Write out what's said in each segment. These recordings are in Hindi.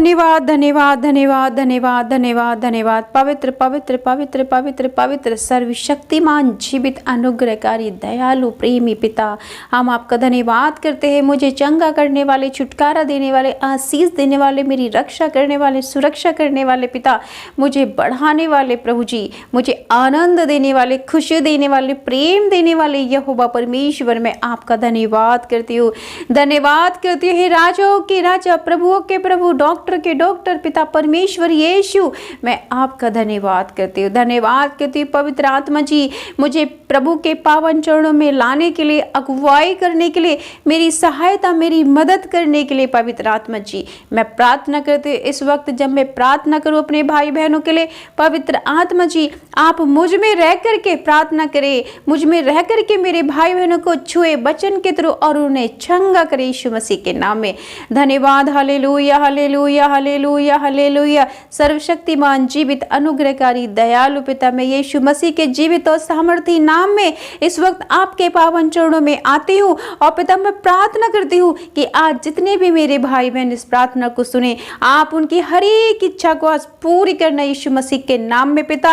धन्यवाद धन्यवाद धन्यवाद धन्यवाद धन्यवाद धन्यवाद। पवित्र पवित्र पवित्र पवित्र पवित्र सर्वशक्तिमान जीवित अनुग्रहकारी दयालु प्रेमी पिता, हम आपका धन्यवाद करते हैं। मुझे चंगा करने वाले, छुटकारा देने वाले, आशीष देने वाले, मेरी रक्षा करने वाले, सुरक्षा करने वाले पिता, मुझे बढ़ाने वाले प्रभु जी, मुझे आनंद देने वाले, खुशी देने वाले, प्रेम देने वाले यहोवा परमेश्वर, मैं आपका धन्यवाद करती हूँ। धन्यवाद करती हूँ हे राजाओं के राजा, प्रभुओं के प्रभु, डॉक्टर के डॉक्टर पिता परमेश्वर यीशु, मैं आपका धन्यवाद करती हूँ। धन्यवाद करती हूँ पवित्र आत्मा जी, मुझे प्रभु के पावन चरणों में लाने के लिए, अगुवाई करने के लिए, मेरी सहायता, मेरी मदद करने के लिए पवित्र आत्मा जी, मैं प्रार्थना करती हूँ। इस वक्त जब मैं प्रार्थना करूँ अपने भाई बहनों के लिए, पवित्र आत्मा जी आप मुझ में रह करके प्रार्थना करें, मुझ में रह करके मेरे भाई बहनों को छुए वचन के थ्रू और उन्हें चंगा करे यीशु मसीह के नाम में। धन्यवाद। Hallelujah hallelujah hallelujah hallelujah. सर्वशक्तिमान जीवित अनुग्रहकारी दयालु पिता, मैं यीशु मसीह के जीवित और सामर्थी नाम में इस वक्त आपके पावन चरणों में आती हूँ और पिता मैं प्रार्थना करती हूँ कि आज जितने भी मेरे भाई बहन इस प्रार्थना को सुने, आप उनकी हर एक इच्छा को आज पूरी करना यीशु मसीह के नाम में पिता।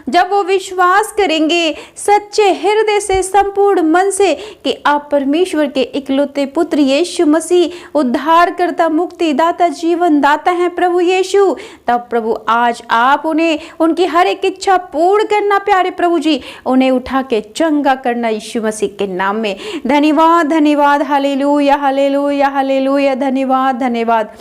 जब वो विश्वास करेंगे सच्चे हृदय से, संपूर्ण मन से कि आप परमेश्वर के इकलौते पुत्र यीशु मसीह उद्धार करता, मुक्ति दाता, जीवन दाता है प्रभु यीशु, तब प्रभु आज आप उन्हें उनकी हर एक इच्छा पूर्ण करना प्यारे प्रभु जी, उन्हें उठा के चंगा करना यीशु मसीह के नाम में। धन्यवाद धन्यवाद। Hallelujah hallelujah hallelujah. धन्यवाद धन्यवाद।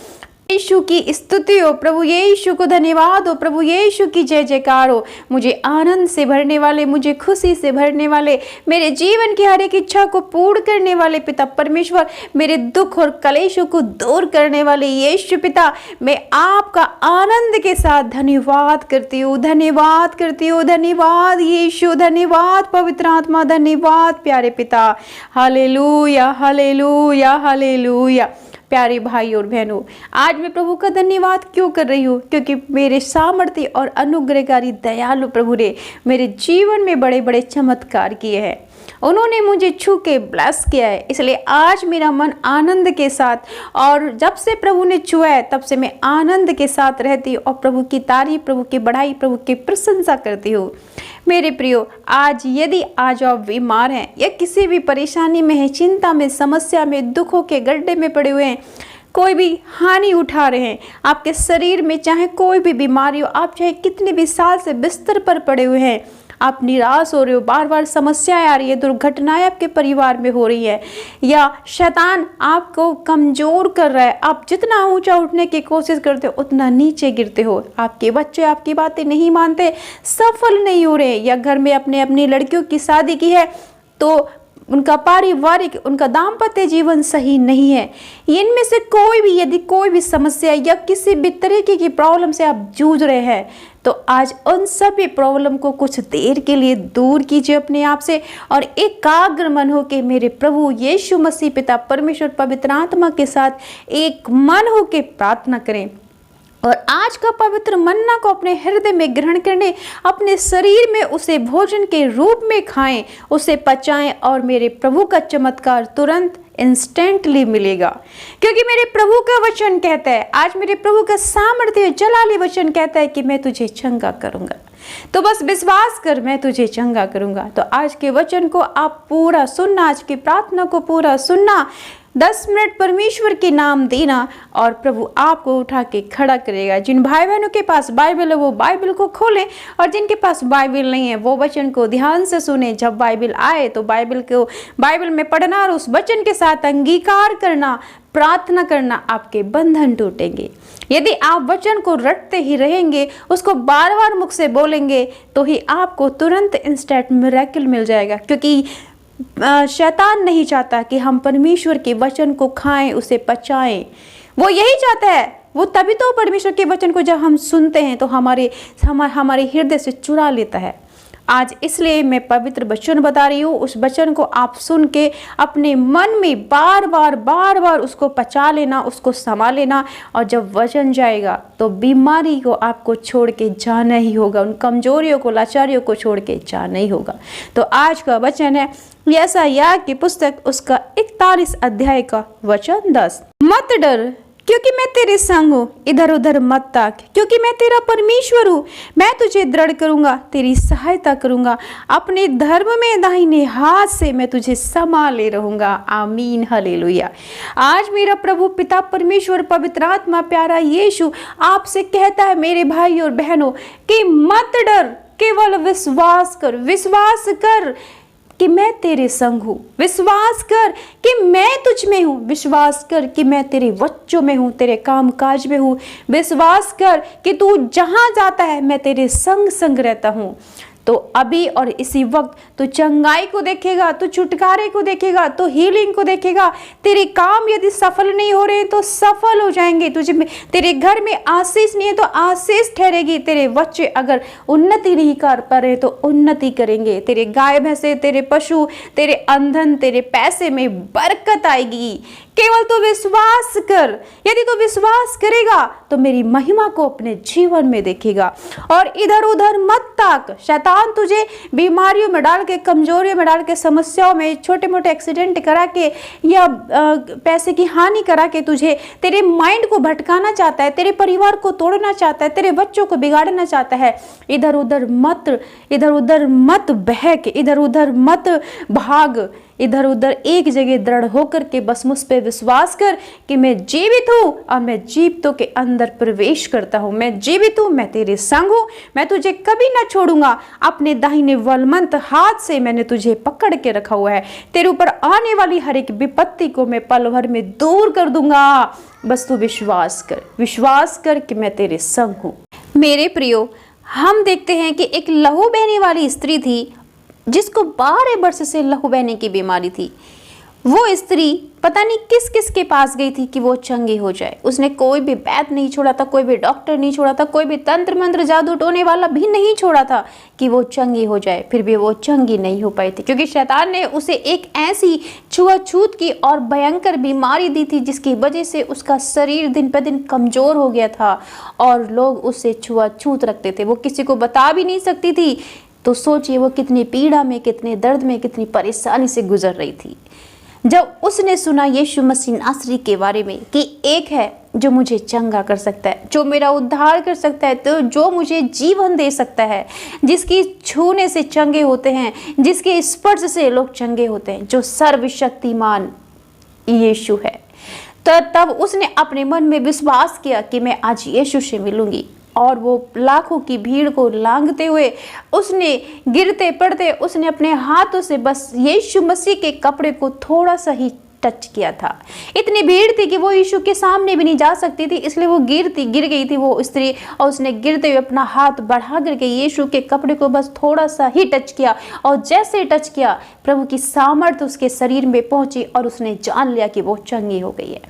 यीशु की स्तुति हो, प्रभु यीशु को धन्यवाद हो, प्रभु यीशु की जय जयकार हो। मुझे आनंद से भरने वाले, मुझे खुशी से भरने वाले, मेरे जीवन की हर एक इच्छा को पूर्ण करने वाले पिता परमेश्वर, मेरे दुख और कलेशों को दूर करने वाले यीशु पिता, मैं आपका आनंद के साथ धन्यवाद करती हूँ, धन्यवाद करती हूँ। धन्यवाद यीशु, धन्यवाद पवित्र आत्मा, धन्यवाद प्यारे पिता। Hallelujah hallelujah hallelujah. प्यारे भाई और बहनों, आज मैं प्रभु का धन्यवाद क्यों कर रही हूँ? क्योंकि मेरे सामर्थ्य और अनुग्रहकारी दयालु प्रभु ने मेरे जीवन में बड़े बड़े चमत्कार किए हैं। उन्होंने मुझे छू के ब्लेस किया है, इसलिए आज मेरा मन आनंद के साथ, और जब से प्रभु ने छुआ है तब से मैं आनंद के साथ रहती हूँ और प्रभु की तारीफ, प्रभु की बढ़ाई, प्रभु की प्रशंसा करती हूँ। मेरे प्रियो, आज यदि आज आप बीमार हैं या किसी भी परेशानी में है, चिंता में, समस्या में, दुखों के गड्ढे में पड़े हुए हैं, कोई भी हानि उठा रहे हैं, आपके शरीर में चाहे कोई भी बीमारी हो, आप चाहे कितने भी साल से बिस्तर पर पड़े हुए हैं, आप निराश हो रहे हो, बार बार समस्याएं आ रही है, दुर्घटनाएं आपके परिवार में हो रही है, या शैतान आपको कमजोर कर रहा है, आप जितना ऊंचा उठने की कोशिश करते हो उतना नीचे गिरते हो, आपके बच्चे आपकी बातें नहीं मानते, सफल नहीं हो रहे, या घर में अपनी लड़कियों की शादी की है तो उनका पारिवारिक, उनका दाम्पत्य जीवन सही नहीं है, इनमें से कोई भी यदि कोई भी समस्या या किसी भी तरीके की प्रॉब्लम से आप जूझ रहे हैं, तो आज उन सभी प्रॉब्लम को कुछ देर के लिए दूर कीजिए अपने आप से और एकाग्र मन हो के मेरे प्रभु यीशु मसीह पिता परमेश्वर पवित्र आत्मा के साथ एक मन हो के प्रार्थना करें और आज का पवित्र मन्ना को अपने हृदय में ग्रहण करने, अपने शरीर में उसे भोजन के रूप में खाएं, उसे पचाएं और मेरे प्रभु का चमत्कार तुरंत इंस्टेंटली मिलेगा। क्योंकि मेरे प्रभु का वचन कहता है, आज मेरे प्रभु का सामर्थ्य जलाली वचन कहता है कि मैं तुझे चंगा करूंगा, तो बस विश्वास कर, मैं तुझे चंगा करूंगा। तो आज के वचन को आप पूरा सुनना, आज की प्रार्थना को पूरा सुनना, 10 मिनट परमेश्वर के नाम देना और प्रभु आपको उठा के खड़ा करेगा। जिन भाई बहनों के पास बाइबल है वो बाइबल को खोलें और जिनके पास बाइबल नहीं है वो वचन को ध्यान से सुने। जब बाइबल आए तो बाइबल में पढ़ना और उस वचन के साथ अंगीकार करना, प्रार्थना करना, आपके बंधन टूटेंगे। यदि आप वचन को रटते ही रहेंगे, उसको बार बार मुख से बोलेंगे, तो ही आपको तुरंत इंस्टेंट मिरेकल मिल जाएगा। क्योंकि शैतान नहीं चाहता कि हम परमेश्वर के वचन को खाएं, उसे पचाएं। वो यही चाहता है, वो तभी तो परमेश्वर के वचन को जब हम सुनते हैं तो हमारे हृदय से चुरा लेता है। आज इसलिए मैं पवित्र वचन बता रही हूँ, उस वचन को आप सुन के अपने मन में बार बार उसको पचा लेना, उसको समा लेना, और जब वचन जाएगा तो बीमारी को आपको छोड़ के जाना ही होगा, उन कमजोरियों को, लाचारियों को छोड़ के जाना ही होगा। तो आज का वचन है यशायाह की पुस्तक उसका 41 अध्याय का वचन 10। मत डर क्योंकि मैं तेरे संग हूँ, इधर उधर मत ताक, क्योंकि मैं तेरा परमेश्वर हूँ। मैं तुझे दृढ़ करूंगा, तेरी सहायता करूंगा, अपने धर्म में दाहिने हाथ से मैं तुझे संभाले रहूंगा। आमीन, हालेलुया। आज मेरा प्रभु पिता परमेश्वर पवित्र आत्मा प्यारा यीशु आपसे कहता है मेरे भाई और बहनों कि मत डर, केवल विश्वास कर, विश्वास कर कि मैं तेरे संग हूँ, विश्वास कर कि मैं तुझ में हूँ, विश्वास कर कि मैं तेरे बच्चों में हूँ, तेरे काम काज में हूँ, विश्वास कर कि तू जहाँ जाता है मैं तेरे संग संग रहता हूँ। तो अभी और इसी वक्त तो चंगाई को देखेगा, तो छुटकारे को देखेगा, तो हीलिंग को देखेगा। तेरे काम यदि सफल नहीं हो रहे तो सफल हो जाएंगे। तुझे तेरे घर में आशीष नहीं है तो आशीष ठहरेगी। तेरे बच्चे अगर उन्नति नहीं कर पा रहे तो उन्नति करेंगे। तेरे गाय भैंसे, तेरे पशु, तेरे अंधन, तेरे पैसे में बरकत आएगी। केवल तो विश्वास कर। यदि तो विश्वास करेगा तो मेरी महिमा को अपने जीवन में देखेगा। और इधर उधर मत ताक। शैतान तुझे बीमारियों में डाल के, कमजोरियों में डाल के, समस्याओं में, छोटे मोटे एक्सीडेंट करा के या पैसे की हानि करा के तुझे, तेरे माइंड को भटकाना चाहता है, तेरे परिवार को तोड़ना चाहता है, तेरे बच्चों को बिगाड़ना चाहता है। इधर उधर मत बहक, इधर उधर मत भाग, इधर उधर एक जगह दृढ़ होकर के बस मुझ पे विश्वास कर कि मैं जीवित हूँ और मैं जीवितों के अंदर प्रवेश करता हूँ। मैं जीवित हूँ, मैं तेरे संग हूँ, मैं तुझे कभी ना छोड़ूंगा। अपने दाहिने बलवंत हाथ से मैंने तुझे पकड़ के रखा हुआ है। तेरे ऊपर आने वाली हर एक विपत्ति को मैं पल भर में दूर कर दूंगा। बस तू विश्वास कर कि मैं तेरे संग हूँ। मेरे प्रियो, हम देखते हैं कि एक लहू बहने वाली स्त्री थी जिसको 12 वर्ष से लहू बहने की बीमारी थी। वो स्त्री पता नहीं किस किस के पास गई थी कि वो चंगी हो जाए। उसने कोई भी वैद्य नहीं छोड़ा था, कोई भी डॉक्टर नहीं छोड़ा था, कोई भी तंत्र मंत्र जादू टोने वाला भी नहीं छोड़ा था कि वो चंगी हो जाए। फिर भी वो चंगी नहीं हो पाई थी, क्योंकि शैतान ने उसे एक ऐसी छुआछूत की और भयंकर बीमारी दी थी जिसकी वजह से उसका शरीर दिन पर दिन कमजोर हो गया था और लोग उससे छुआछूत रखते थे। वो किसी को बता भी नहीं सकती थी। तो सोचिए वो कितनी पीड़ा में, कितने दर्द में, कितनी परेशानी से गुजर रही थी। जब उसने सुना यीशु मसीह नासरी के बारे में कि एक है जो मुझे चंगा कर सकता है, जो मेरा उद्धार कर सकता है, तो जो मुझे जीवन दे सकता है, जिसकी छूने से चंगे होते हैं, जिसके स्पर्श से लोग चंगे होते हैं, जो सर्वशक्तिमान यीशु है, तो तब उसने अपने मन में विश्वास किया कि मैं आज यीशु से मिलूंगी। और वो लाखों की भीड़ को लांघते हुए, उसने गिरते पड़ते, उसने अपने हाथों से बस यीशु मसीह के कपड़े को थोड़ा सा ही टच किया था। इतनी भीड़ थी कि वो यीशु के सामने भी नहीं जा सकती थी, इसलिए वो गिर गई थी वो स्त्री। और उसने गिरते हुए अपना हाथ बढ़ा करके यीशु के कपड़े को बस थोड़ा सा ही टच किया। और जैसे टच किया, प्रभु की सामर्थ उसके शरीर में पहुंची और उसने जान लिया कि वो चंगी हो गई है।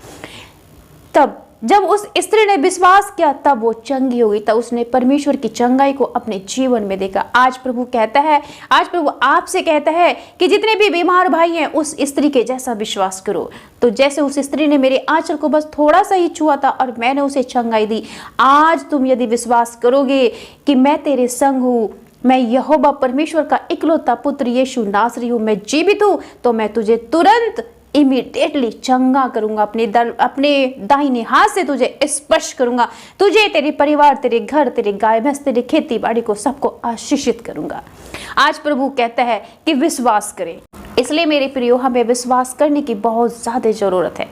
तब जब उस स्त्री ने विश्वास किया, तब वो चंगी हो गई। तब उसने परमेश्वर की चंगाई को अपने जीवन में देखा। आज प्रभु आपसे कहता है कि जितने भी बीमार भाई हैं, उस स्त्री के जैसा विश्वास करो। तो जैसे उस स्त्री ने मेरे आंचल को बस थोड़ा सा ही छुआ था और मैंने उसे चंगाई दी, आज तुम यदि विश्वास करोगे कि मैं तेरे संग हूँ, मैं यहोवा परमेश्वर का इकलौता पुत्र यीशु नासरी हूँ, मैं जीवित हूँ, तो मैं तुझे तुरंत इमीडिएटली चंगा करूंगा। अपने दाहिने हाथ से तुझे स्पर्श करूंगा। तुझे, तेरे परिवार, तेरे घर, तेरे गाय भैंस, तेरे खेती बाड़ी को सबको आशीषित करूंगा। आज प्रभु कहता है कि विश्वास करें। इसलिए मेरे प्रियो, हमें विश्वास करने की बहुत ज्यादा जरूरत है।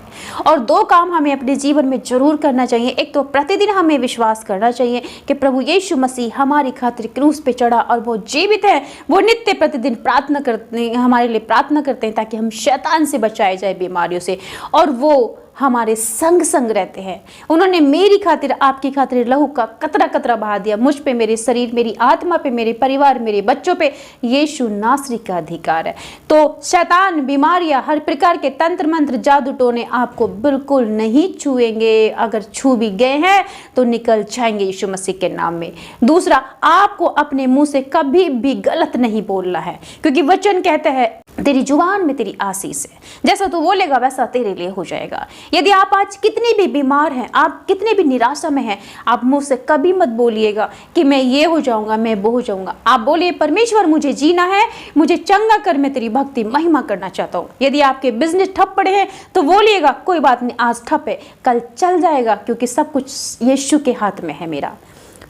और दो काम हमें अपने जीवन में जरूर करना चाहिए। एक तो प्रतिदिन हमें विश्वास करना चाहिए कि प्रभु यीशु मसीह हमारी खातिर क्रूस पे चढ़ा और वो जीवित है। वो नित्य प्रतिदिन प्रार्थना करते, हमारे लिए प्रार्थना करते हैं ताकि हम शैतान से बचाए जाए, बीमारियों से। और वो हमारे संग संग रहते हैं। उन्होंने मेरी खातिर, आपकी खातिर लहू का कतरा कतरा बहा दिया। मुझ पे, मेरे शरीर, मेरी आत्मा पे, मेरे परिवार, मेरे बच्चों पे यीशु नासरी का अधिकार है। तो शैतान, बीमारियां, हर प्रकार के तंत्र मंत्र, जादू टोने आपको बिल्कुल नहीं छुएंगे। अगर छू भी गए हैं तो निकल जाएंगे यीशु मसीह के नाम में। दूसरा, आपको अपने मुंह से कभी भी गलत नहीं बोलना है, क्योंकि वचन कहता है तेरी जुबान में तेरी आशीष है, जैसा तू बोलेगा वैसा तेरे लिए हो जाएगा। यदि आप आज कितने भी बीमार हैं, आप कितने भी निराशा में हैं, आप मुंह से कभी मत बोलिएगा कि मैं ये हो जाऊंगा, मैं वो हो जाऊंगा। आप बोलिए परमेश्वर मुझे जीना है, मुझे चंगा कर, मैं तेरी भक्ति महिमा करना चाहता हूँ। यदि आपके बिजनेस ठप पड़े हैं तो बोलिएगा कोई बात नहीं, आज ठप है कल चल जाएगा, क्योंकि सब कुछ यीशु के हाथ में है।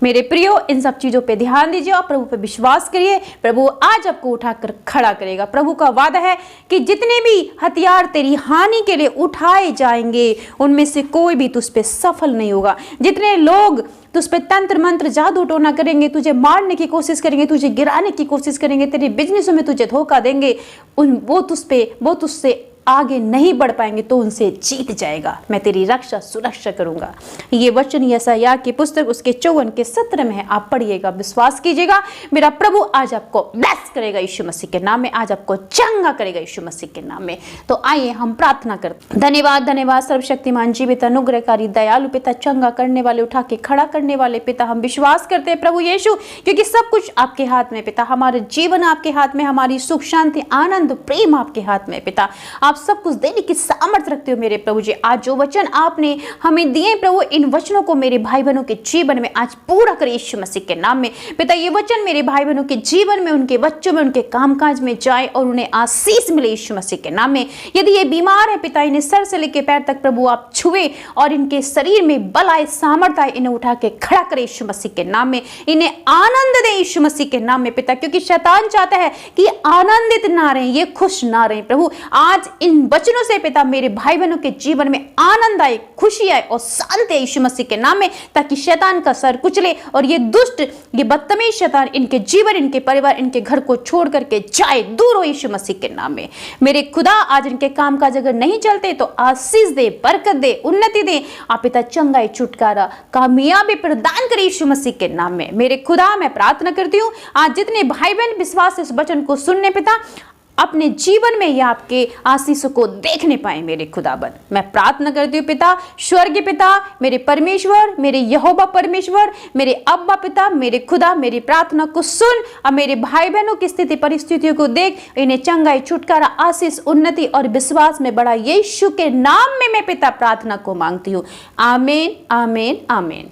मेरे प्रियो, इन सब चीजों पे ध्यान दीजिए और प्रभु पे विश्वास करिए। प्रभु आज आपको उठाकर खड़ा करेगा। प्रभु का वादा है कि जितने भी हथियार तेरी हानि के लिए उठाए जाएंगे उनमें से कोई भी तुझ पे सफल नहीं होगा। जितने लोग तुझ पे तंत्र मंत्र जादू टोना करेंगे, तुझे मारने की कोशिश करेंगे, तुझे गिराने की कोशिश करेंगे, तेरे बिजनेसों में तुझे धोखा देंगे, वो तुझसे आगे नहीं बढ़ पाएंगे, तो उनसे जीत जाएगा। मैं तेरी रक्षा सुरक्षा करूंगा। ये वचन यशायाह की पुस्तक उसके 54 के 17 में है। आप पढ़िएगा, विश्वास कीजिएगा। मेरा प्रभु आज आपको ब्लेस करेगा यीशु मसीह के नाम में, आज आपको चंगा करेगा यीशु मसीह के नाम में। तो आइए हम प्रार्थना करते। धन्यवाद धन्यवाद सर्वशक्तिमान जीवित अनुग्रहकारी दयालु पिता, चंगा करने वाले, उठा के खड़ा करने वाले पिता, हम विश्वास करते हैं प्रभु यीशु, क्योंकि सब कुछ आपके हाथ में पिता। हमारे जीवन आपके हाथ में, हमारी सुख शांति आनंद प्रेम आपके हाथ में पिता। आप सब कुछ देने की सामर्थ्य रखते हो मेरे प्रभु जी। आज जो वचन आपने हमें दिए प्रभु, इन वचनों को मेरे भाई बहनों के जीवन में आज पूरा कर यीशु मसीह के नाम में पिता। ये वचन मेरे भाई बहनों के जीवन में, उनके बच्चों में, उनके कामकाज में जाए और उन्हें आशीष मिले यीशु मसीह के नाम में। यदि ये बीमार है पिता, इन्हें सर से लेकर पैर तक प्रभु आप छुए और इनके शरीर में बल आए, सामर्थ्य आए, इन्हें उठा के खड़ा करे यीशु मसीह के नाम में। इन्हें आनंद दे यीशु मसीह के नाम में पिता, क्योंकि शैतान चाहता है कि आनंदित ना रहे, ये खुश ना रहे प्रभु। आज इन वचनों से पिता मेरे भाई बहनों के जीवन में आनंद आए, खुशी आए और शांति आए यीशु मसीह के नाम में, ताकि शैतान का सर कुचले और ये दुष्ट, ये बदतमीज शैतान इनके जीवन, इनके परिवार, इनके घर को छोड़ करके जाए, दूर हो यीशु मसीह के नाम में। मेरे खुदा आज इनके कामकाज अगर नहीं चलते तो आशीष दे, बरकत दे, उन्नति दे। आप पिता चंगाई, छुटकारा, कामयाबी प्रदान करे यीशु मसीह के नाम में। मेरे खुदा मैं प्रार्थना करती हूँ आज जितने भाई बहन विश्वास इस वचन को सुनने पिता अपने जीवन में ये आपके आशीषों को देखने पाए मेरे खुदाबंद। मैं प्रार्थना करती हूँ पिता, स्वर्गीय पिता, मेरे परमेश्वर, मेरे यहोवा परमेश्वर, मेरे अब्बा पिता, मेरे खुदा, मेरी प्रार्थना को सुन और मेरे भाई बहनों की स्थिति परिस्थितियों को देख, इन्हें चंगाई, छुटकारा, आशीष, उन्नति और विश्वास में बड़ा यीशु के नाम में मैं पिता प्रार्थना को मांगती हूँ। आमीन आमीन आमीन।